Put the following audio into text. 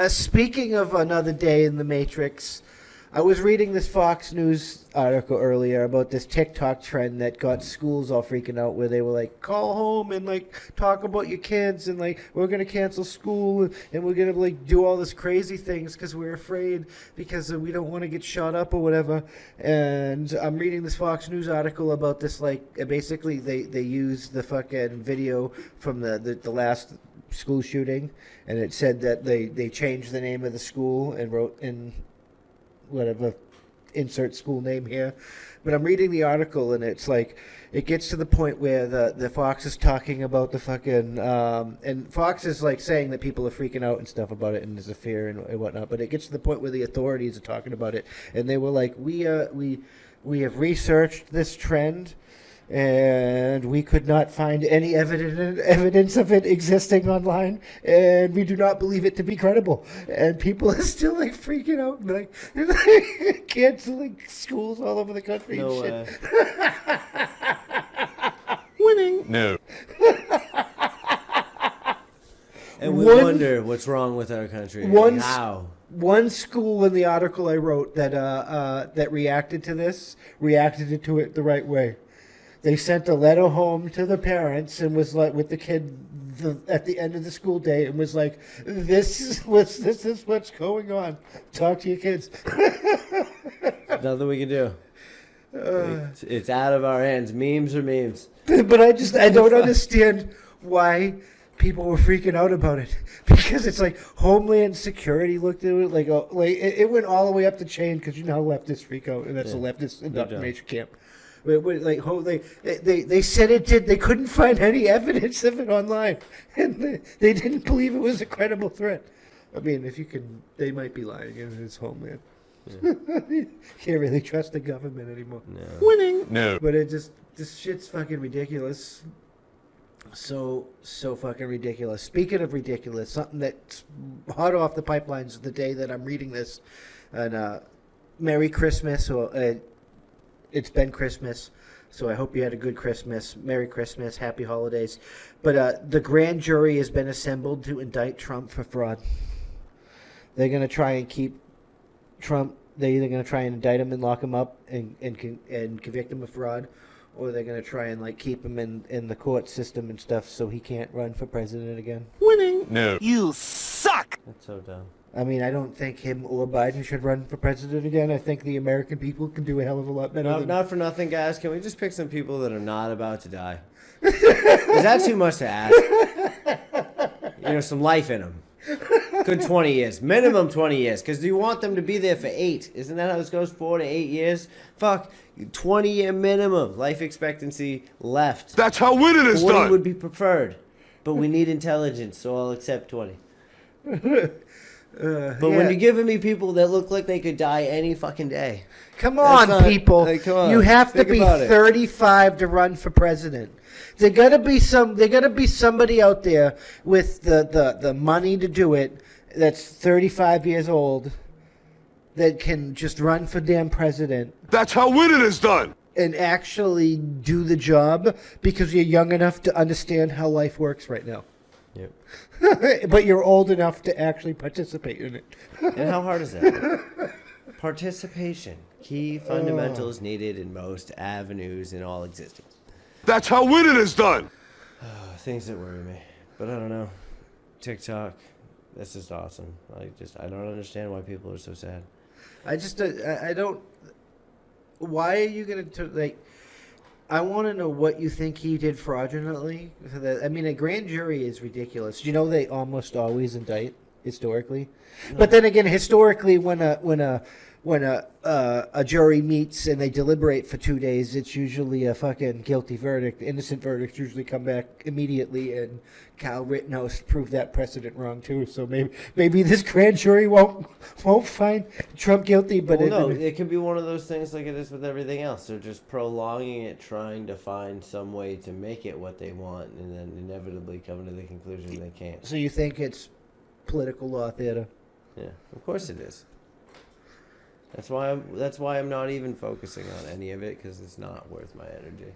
Speaking of another day in the Matrix, I was reading this Fox News article earlier about this TikTok trend that got schools all freaking out, where they were like, call home and like talk about your kids, and like we're gonna cancel school and we're gonna like do all this crazy things because we're afraid because we don't want to get shot up or whatever. And I'm reading this Fox News article about this, like basically they use the fucking video from the last school shooting, and it said that they changed the name of the school and wrote in whatever, insert school name here. But I'm reading the article, and it's like, it gets to the point where the Fox is talking about the fucking, and Fox is like saying that people are freaking out and stuff about it, and there's a fear and whatnot, but it gets to the point where the authorities are talking about it, and they were like, we have researched this trend, and we could not find any evidence of it existing online, and we do not believe it to be credible. And people are still like freaking out, and like canceling schools all over the country. No and way. Winning. No. And we wonder what's wrong with our country. How? One school in the article I wrote that reacted to it the right way. They sent a letter home to the parents and was like, with the kid at the end of the school day, and was like, this is what's going on. Talk to your kids. Nothing we can do. It's out of our hands. Memes are memes. But I don't understand why people were freaking out about it, because it's like Homeland Security looked at it like it went all the way up the chain, because you know how leftists freak out, and that's a leftist indoctrination camp. Like they said it did. They couldn't find any evidence of it online, and they didn't believe it was a credible threat. I mean, if you could, they might be lying. It's Homeland. Yeah. Can't really trust the government anymore. No. Winning. No. But this shit's fucking ridiculous. So fucking ridiculous. Speaking of ridiculous, something that's hot off the pipelines the day that I'm reading this, and Merry Christmas, or it's been Christmas, so I hope you had a good Christmas. Merry Christmas, Happy Holidays. But the grand jury has been assembled to indict Trump for fraud. They're going to try and keep Trump. They're either going to try and indict him and lock him up and convict him of fraud, or they're going to try and like keep him in the court system and stuff so he can't run for president again. Winning. No. You suck! That's so dumb. I mean, I don't think him or Biden should run for president again. I think the American people can do a hell of a lot better. Not for nothing, guys. Can we just pick some people that are not about to die? Is that too much to ask? Some life in them. Good 20 years. Minimum 20 years. Because you want them to be there for 8. Isn't that how this goes? 4 to 8 years? Fuck. 20-year minimum life expectancy left. That's how winning is 40 done. would be preferred. But we need intelligence, so I'll accept 20. But when you're giving me people that look like they could die any fucking day. Come on, people. Like, come on. You have to Think be about it. 35 to run for president. There gotta be somebody out there with the money to do it, that's 35 years old, that can just run for damn president. That's how winning is done. And actually do the job, because you're young enough to understand how life works right now. Yep. But you're old enough to actually participate in it. And how hard is that? Participation. Key fundamentals needed in most avenues in all existence. That's how winning is done. Things that worry me. But I don't know. TikTok. This is awesome. I don't understand why people are so sad. I don't. Why are you going to, like, I want to know what you think he did fraudulently. I mean, a grand jury is ridiculous. Do you know they almost always indict historically? No. But then again, historically, when a jury meets and they deliberate for 2 days, it's usually a fucking guilty verdict. Innocent verdicts usually come back immediately, and Kyle Rittenhouse proved that precedent wrong too. So maybe this grand jury won't find Trump guilty. But it could be one of those things like it is with everything else. They're just prolonging it, trying to find some way to make it what they want, and then inevitably coming to the conclusion they can't. So you think it's political law theater? Yeah, of course it is. That's why I'm not even focusing on any of it, because it's not worth my energy.